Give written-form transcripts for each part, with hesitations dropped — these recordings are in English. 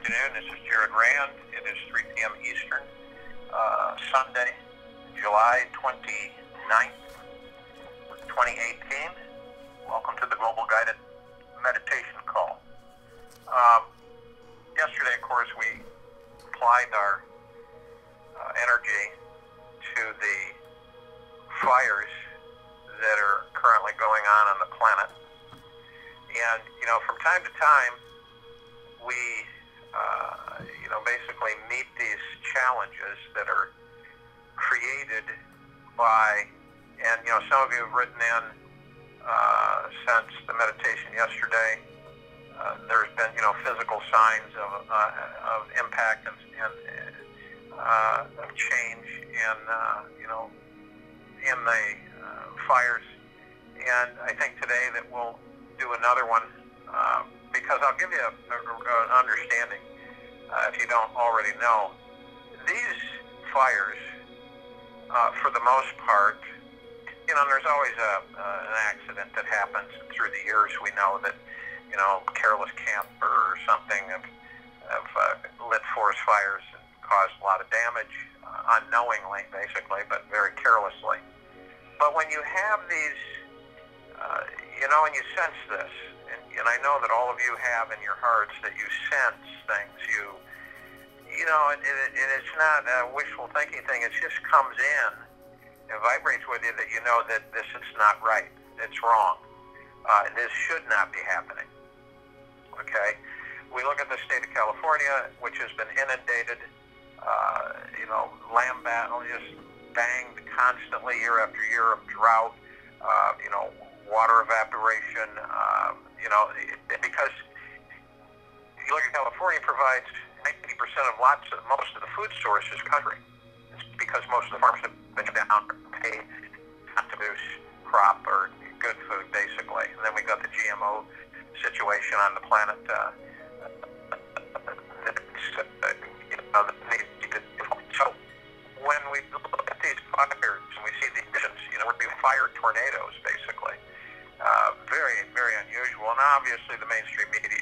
afternoon. This is Jared Rand. It is 3 p.m. Eastern, Sunday, July 29th, 2018. Welcome to the Global Guided Meditation Call. Yesterday, of course, we applied our energy to the fires that are currently going on the planet. And, from time to time, we, basically meet these challenges that are created by, and, some of you have written in since the meditation yesterday. There's been, physical signs of impact and of change in the fires. And I think today that we'll do another one because I'll give you an understanding, if you don't already know. These fires, for the most part, there's always an accident that happens through the years. We know that, careless camper or something have lit forest fires and caused a lot of damage, unknowingly, basically, but very carelessly. But when you have these, and you sense this, and I know that all of you have in your hearts that you sense things, and it's not a wishful thinking thing. It just comes in and vibrates with you that you know that this is not right. It's wrong. This should not be happening. Okay? We look at the state of California, which has been inundated, land battle, just banged constantly year after year of drought, water evaporation, because you look at California provides 90% of most of the food sources in the country. It's because most of the farmers have been down paid not to produce crop or good food, basically. And then we got the GMO situation on the planet. So when we look at these fires and we see these visions, we're being fire tornadoes, basically. Very, very unusual. And obviously the mainstream media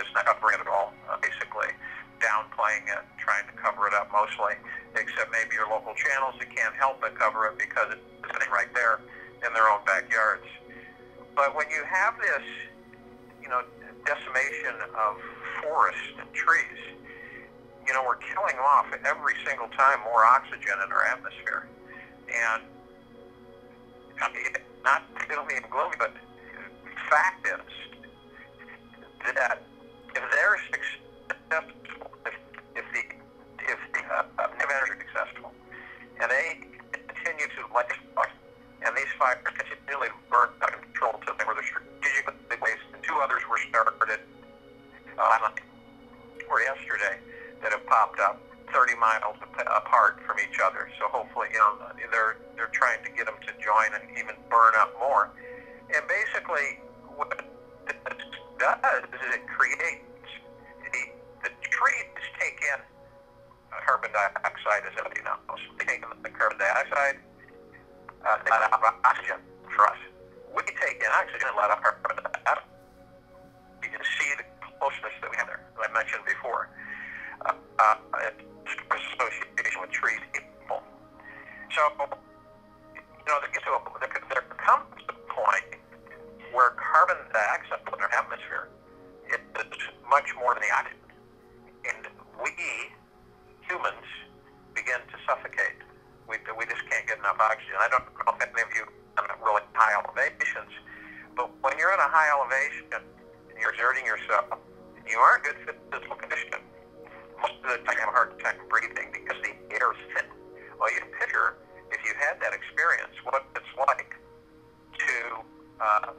is not covering it at all, basically downplaying it, trying to cover it up mostly, except maybe your local channels that can't help but cover it because it's sitting right there in their own backyards. But when you have this, decimation of forests and trees, we're killing off every single time more oxygen in our atmosphere. And not feeling me gloomy, but fact is that if they're successful, if the energy is successful, and they continue to light fires, and these fires continually burn out of control to the point where they're strategically placed, and two others were started or yesterday that have popped up 30 miles apart from each other. So hopefully, they're trying to get them to join and even burn up more. And basically, what this does is it creates the trees take in carbon dioxide, as everybody knows. They take in the carbon dioxide, they let out oxygen for us. We take in oxygen and let out carbon dioxide. You can see the closeness that we have there, as I mentioned before. Association with trees people. So, there comes a point where carbon dioxide in our atmosphere is much more than the oxygen. And we, humans, begin to suffocate. We just can't get enough oxygen. I don't know if any of you are at really high elevations, but when you're in a high elevation and you're exerting yourself, you are in good physical condition. Most of the time you have a hard time breathing because the air is thin. Well, you can picture, if you had that experience, what it's like to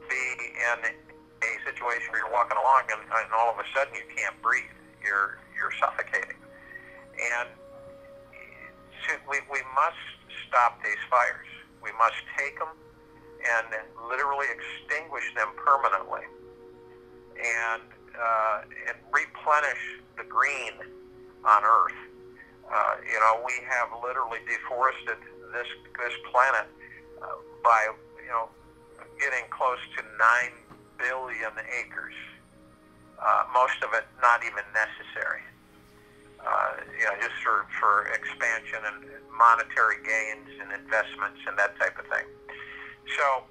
be in a situation where you're walking along and all of a sudden you can't breathe. You're suffocating. And we must stop these fires. We must take them and literally extinguish them permanently and replenish the green on Earth. We have literally deforested this planet by getting close to 9 billion acres. Most of it not even necessary. just for expansion and monetary gains and investments and that type of thing. So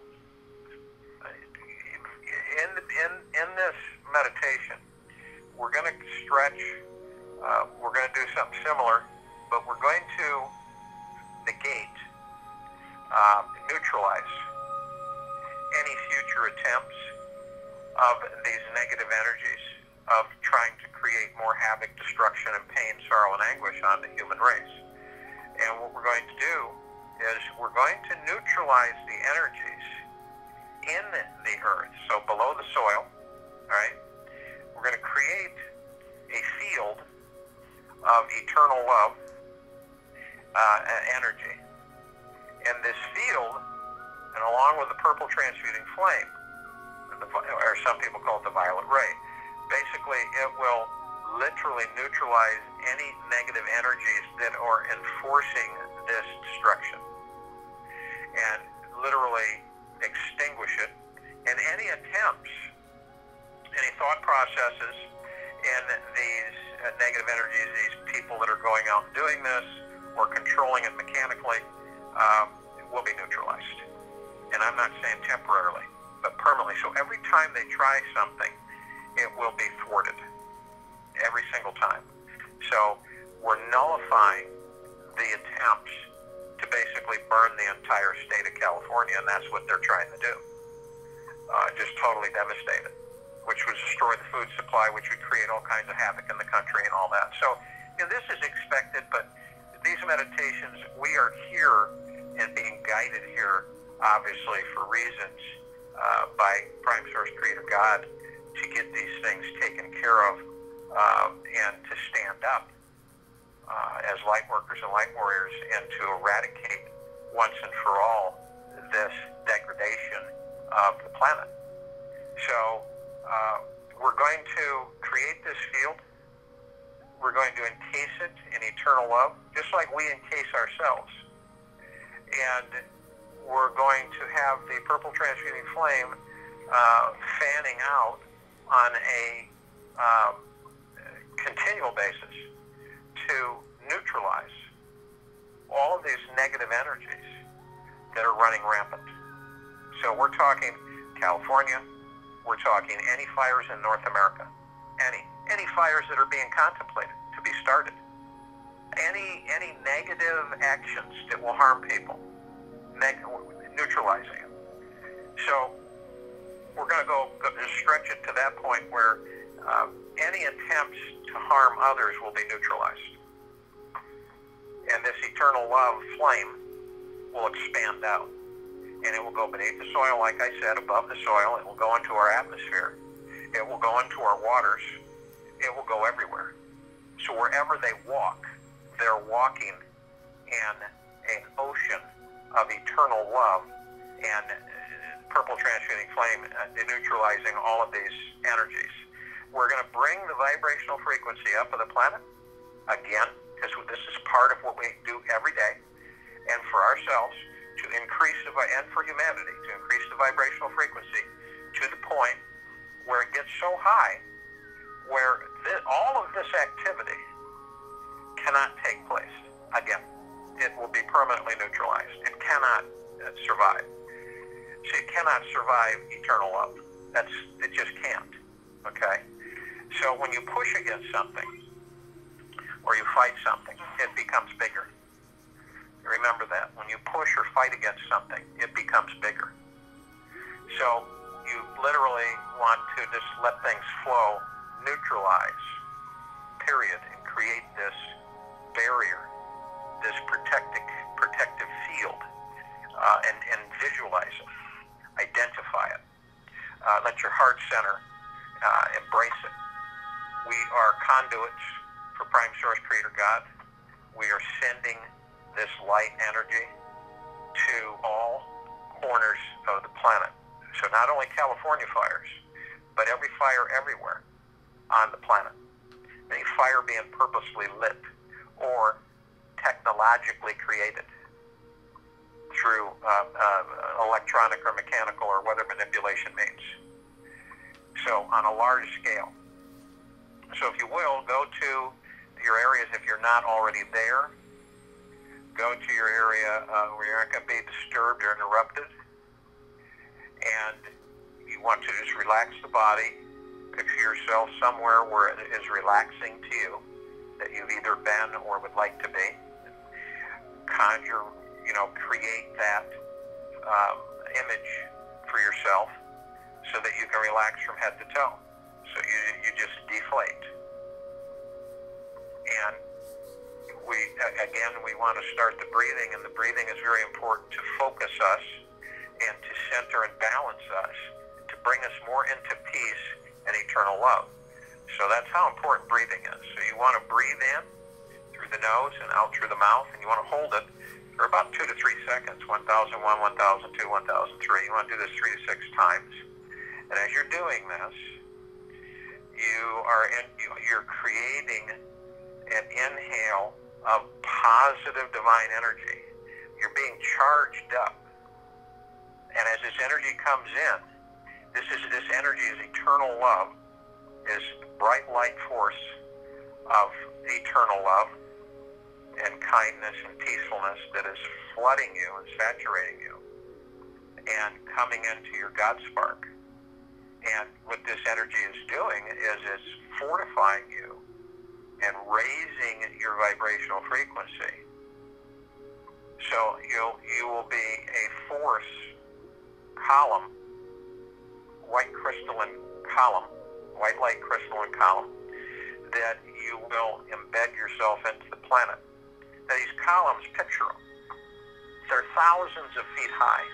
in this meditation, we're going to stretch. We're going to do something similar, but we're going to negate, neutralize any future attempts of these negative energies of trying to create more havoc, destruction, and pain, sorrow, and anguish on the human race. And what we're going to do is we're going to neutralize the energies in the earth, so below the soil, all right? We're going to create a field of eternal love energy. And this field, and along with the purple transmuting flame, or some people call it the violet ray, basically it will literally neutralize any negative energies that are enforcing this destruction and literally extinguish it. And any attempts, any thought processes in these negative energies, these people that are going out and doing this or controlling it mechanically, will be neutralized. And I'm not saying temporarily, but permanently. So every time they try something, it will be thwarted. Every single time. So we're nullifying the attempts to basically burn the entire state of California, and that's what they're trying to do. Just totally devastate it, which would destroy the food supply, which would create all kinds of havoc in the country and all that. So this is expected, but these meditations, we are here and being guided here, obviously, for reasons by Prime Source Creator God to get these things taken care of and to stand up as light workers and light warriors and to eradicate once and for all this degradation of the planet. So we're going to create this field. We're going to encase it in eternal love, just like we encase ourselves. And we're going to have the purple transmuting flame fanning out on a continual basis to neutralize all of these negative energies that are running rampant. So we're talking California, we're talking any fires in North America, any fires that are being contemplated to be started, any negative actions that will harm people, neutralizing it. So we're going to go stretch it to that point where any attempts to harm others will be neutralized. And this eternal love flame will expand out. And it will go beneath the soil, like I said, above the soil. It will go into our atmosphere. It will go into our waters. It will go everywhere. So wherever they walk, they're walking in an ocean of eternal love and purple transmuting flame neutralizing all of these energies. We're going to bring the vibrational frequency up of the planet again, because this is part of what we do every day, and for ourselves to increase and for humanity to increase the vibrational frequency to the point where it gets so high where all of this activity cannot take place again. It will be permanently neutralized. It cannot survive. So you cannot survive eternal love. It just can't. Okay? So when you push against something or you fight something, it becomes bigger. Remember that. When you push or fight against something, it becomes bigger. So you literally want to just let things flow, neutralize, period, and create this barrier, this protective field, and visualize it, identify it. Let your heart center embrace it. We are conduits for Prime Source Creator God. We are sending this light energy to all corners of the planet. So not only California fires, but every fire everywhere on the planet. Any fire being purposely lit or technologically created through electronic or mechanical or weather manipulation means. So on a large scale. So if you will, go to your areas, if you're not already there, go to your area where you're not going to be disturbed or interrupted. And you want to just relax the body. Picture yourself somewhere where it is relaxing to you, that you've either been or would like to be. Conjure, create that image for yourself so that you can relax from head to toe. So you just deflate. And we want to start the breathing, and the breathing is very important to focus us and to center and balance us, to bring us more into peace and eternal love. So that's how important breathing is. So you want to breathe in through the nose and out through the mouth, and you want to hold it for about 2 to 3 seconds, 1001, 1002, 1003. You want to do this 3 to 6 times. And as you're doing this, you're creating an inhale of positive divine energy. You're being charged up. And as this energy comes in, this energy is eternal love, is bright light force of eternal love and kindness and peacefulness that is flooding you and saturating you and coming into your God spark. And what this energy is doing is it's fortifying you and raising your vibrational frequency. So you will be a force column, white light crystalline column, that you will embed yourself into the planet. Now these columns, picture them. They're thousands of feet high.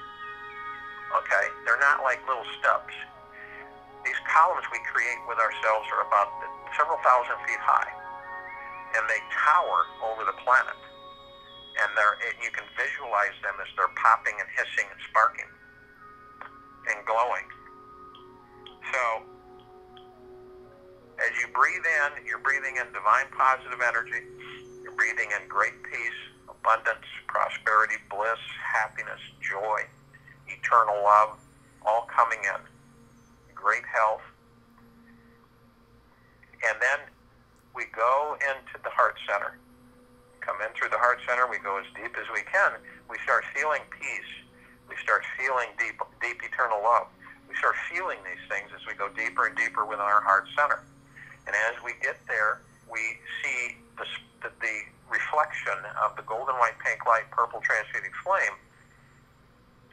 Okay? They're not like little stubs. These columns we create with ourselves are about several thousand feet high, and they tower over the planet. And you can visualize them as they're popping and hissing and sparking and glowing. So as you breathe in, you're breathing in divine positive energy. You're breathing in great peace, abundance, prosperity, bliss, happiness, joy, eternal love, all coming in. Great health. And then we go into the heart center. Come in through the heart center. We go as deep as we can. We start feeling peace. We start feeling deep eternal love. We start feeling these things as we go deeper and deeper within our heart center. And as we get there, we see the reflection of the golden white pink light purple transmuting flame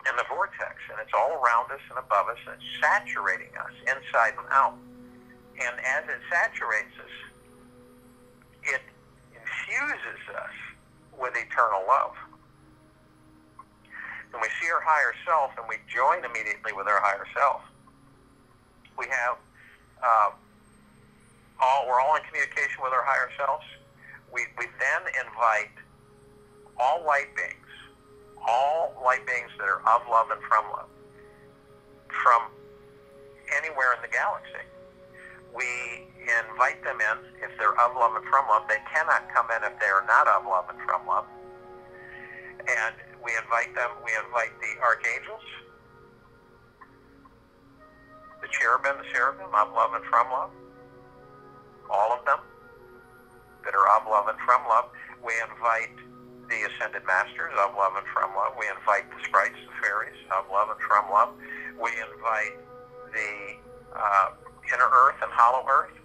in the vortex, and it's all around us and above us, and it's saturating us inside and out. And as it saturates us, it infuses us with eternal love. And we see our higher self, and we join immediately with our higher self. We have we're all in communication with our higher selves. We then invite all light beings that are of love and from anywhere in the galaxy. We invite them in if they're of love and from love. They cannot come in if they are not of love and from love. And we invite them. We invite the archangels, the cherubim, the seraphim, of love and from love. All of them that are of love and from love. We invite the ascended masters, of love and from love. We invite the sprites, the fairies, of love and from love. We invite the inner earth and hollow earth,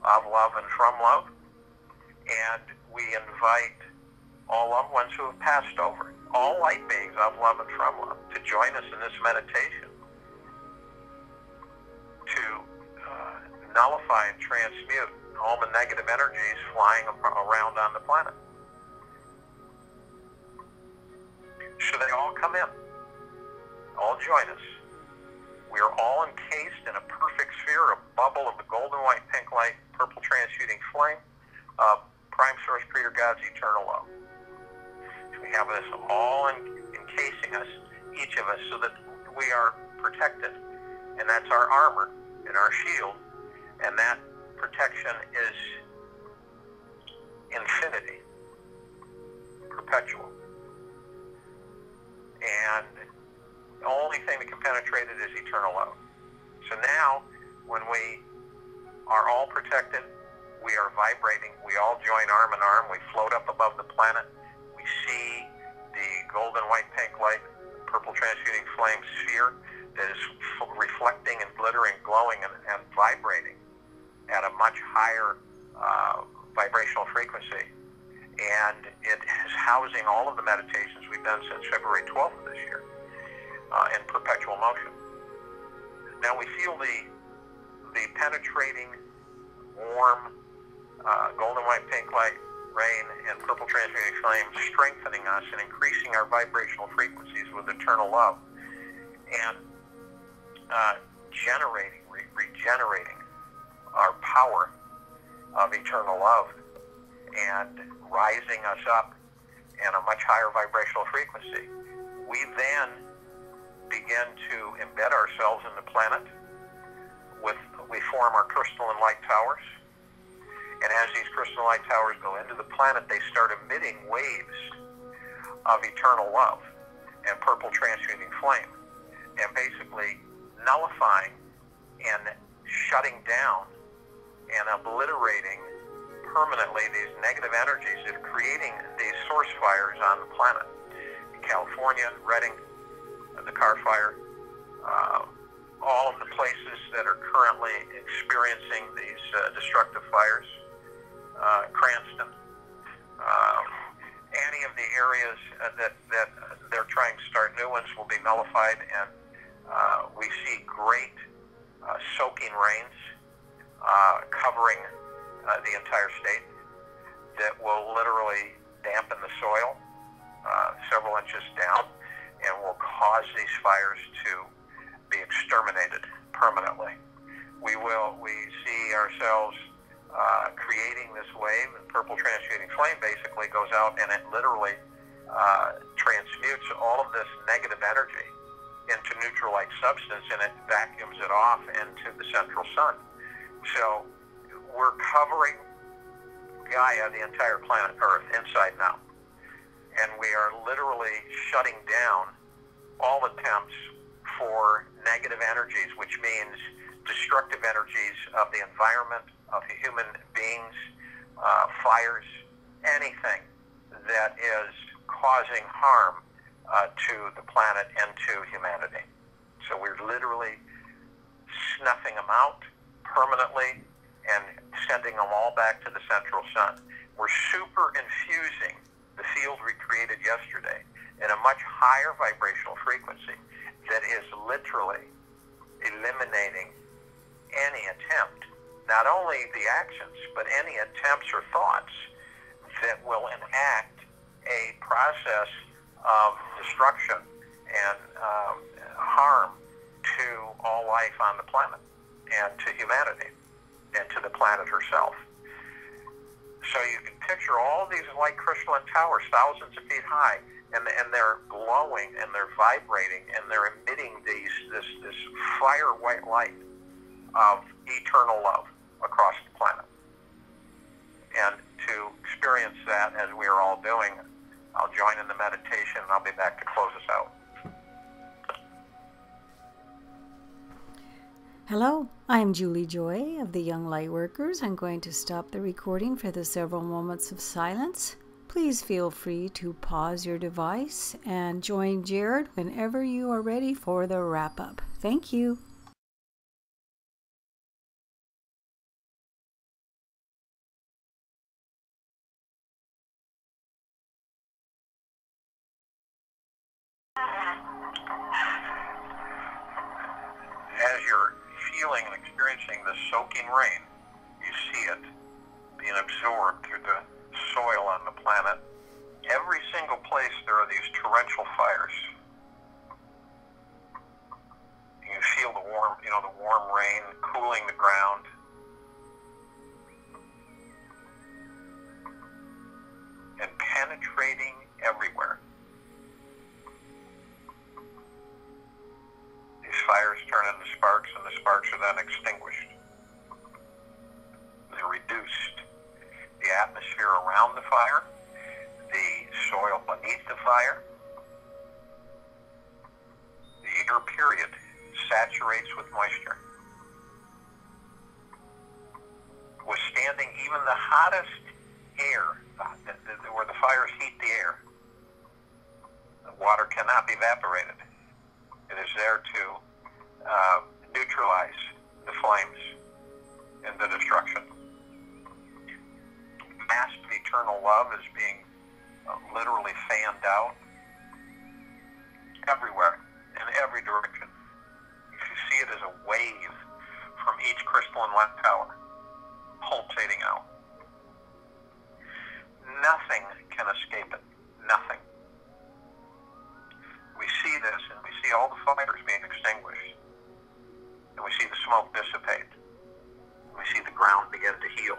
of love and from love. And we invite all loved ones who have passed over, all light beings of love and from love, to join us in this meditation to nullify and transmute all the negative energies flying around on the planet. So they all come in, all join us. We are all encased in a perfect sphere, a bubble of the golden white pink light, purple transmuting flame of Prime Source Creator God's eternal love. So we have this all encasing us, each of us, so that we are protected. And that's our armor and our shield. And that protection is infinity, perpetual. And the only thing that can penetrate it is eternal love. So now, when we are all protected, we are vibrating. We all join arm in arm. We float up above the planet. We see the golden, white, pink light, purple transmuting flame sphere that is reflecting and glittering, glowing, and vibrating at a much higher vibrational frequency. And it is housing all of the meditations we've done since February 12th of this year in perpetual motion. Now we feel the penetrating, warm, golden, white, pink light, rain, and purple transmuting flame strengthening us and increasing our vibrational frequencies with eternal love, and regenerating our power of eternal love, and rising us up in a much higher vibrational frequency. We then begin to embed ourselves in the planet. We form our crystalline light towers, and as these crystalline light towers go into the planet, they start emitting waves of eternal love and purple transmuting flame, and basically nullifying and shutting down and obliterating permanently these negative energies that are creating these source fires on the planet. In California, Redding, the car fire, all of the places that are currently experiencing these destructive fires, Cranston, any of the areas that they're trying to start new ones will be nullified, and we see great soaking rains covering the entire state that will literally dampen the soil several inches down and will cause these fires to be exterminated permanently. We see ourselves creating this wave, and purple transmuting flame basically goes out and it literally transmutes all of this negative energy into neutral light substance, and it vacuums it off into the central sun. So we're covering Gaia, the entire planet Earth, inside and out. And we are literally shutting down all attempts for negative energies, which means destructive energies of the environment, of the human beings, fires, anything that is causing harm to the planet and to humanity. So we're literally snuffing them out permanently and sending them all back to the central sun. We're super infusing the field we created yesterday in a much higher vibrational frequency that is literally eliminating any attempt, not only the actions, but any attempts or thoughts that will enact a process of destruction and harm to all life on the planet and to humanity and to the planet herself. So you can picture all these light crystalline towers thousands of feet high, and they're glowing and they're vibrating and they're emitting this fire white light of eternal love across the planet. And to experience that, as we are all doing, I'll join in the meditation and I'll be back to close us out. Hello, I'm Julie Joy of the Young Lightworkers. I'm going to stop the recording for the several moments of silence. Please feel free to pause your device and join Jared whenever you are ready for the wrap-up. Thank you. As you're feeling and experiencing the soaking rain, you see it being absorbed through the soil on the planet. Every single place there are these torrential fires. You can feel the warm rain cooling the ground. And penetrating everywhere. These fires turn into sparks, and the sparks are then extinguished. They're reduced. The atmosphere around the fire, the soil beneath the fire, the air period saturates with moisture. withstanding even the hottest air, where the fires heat the air. The water cannot be evaporated. It is there to neutralize the flames and the destruction. Masked eternal love is being literally fanned out everywhere, in every direction. You should see it as a wave from each crystalline light tower, pulsating out. Nothing can escape it. Nothing. We see this, and we see all the fires being extinguished, and we see the smoke dissipate. We see the ground begin to heal,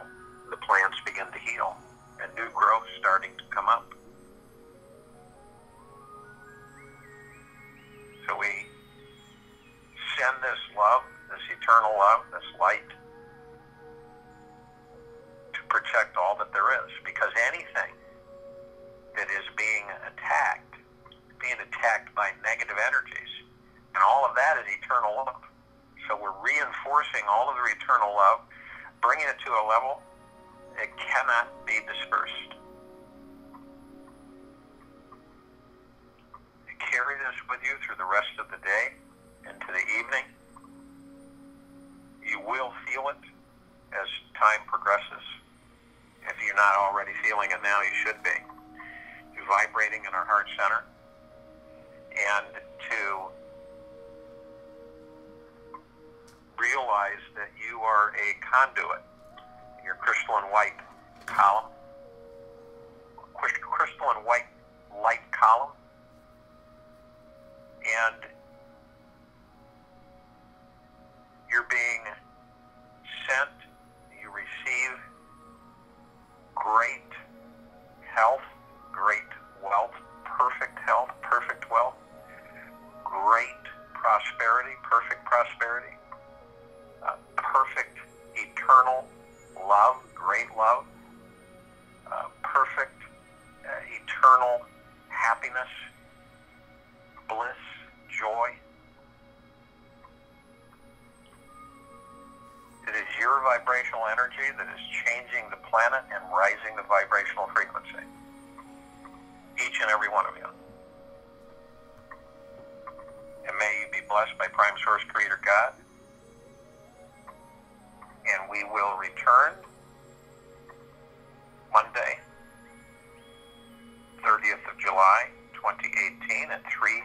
the plants begin to heal, and new growth starting to come up. So we send this love, this eternal love, this light, to protect all that there is. Because anything that is being attacked by negative energies, and all of that is eternal love. So we're reinforcing all of the eternal love, bringing it to a level it cannot be dispersed. You carry this with you through the rest of the day into the evening. You will feel it as time progresses. If you're not already feeling it now, you should be. You're vibrating in our heart center. And to realize that you are a conduit. Your crystalline white column, crystalline white light column, and you're being sent, you receive great health, great wealth, perfect health, perfect wealth, great prosperity, perfect prosperity, perfect eternal love, great love, perfect eternal happiness, bliss, joy. It is your vibrational energy that is changing the planet and rising the vibrational frequency. Each and every one of you. And may you be blessed by Prime Source Creator God. And we will return Monday, 30th of July, 2018 at 3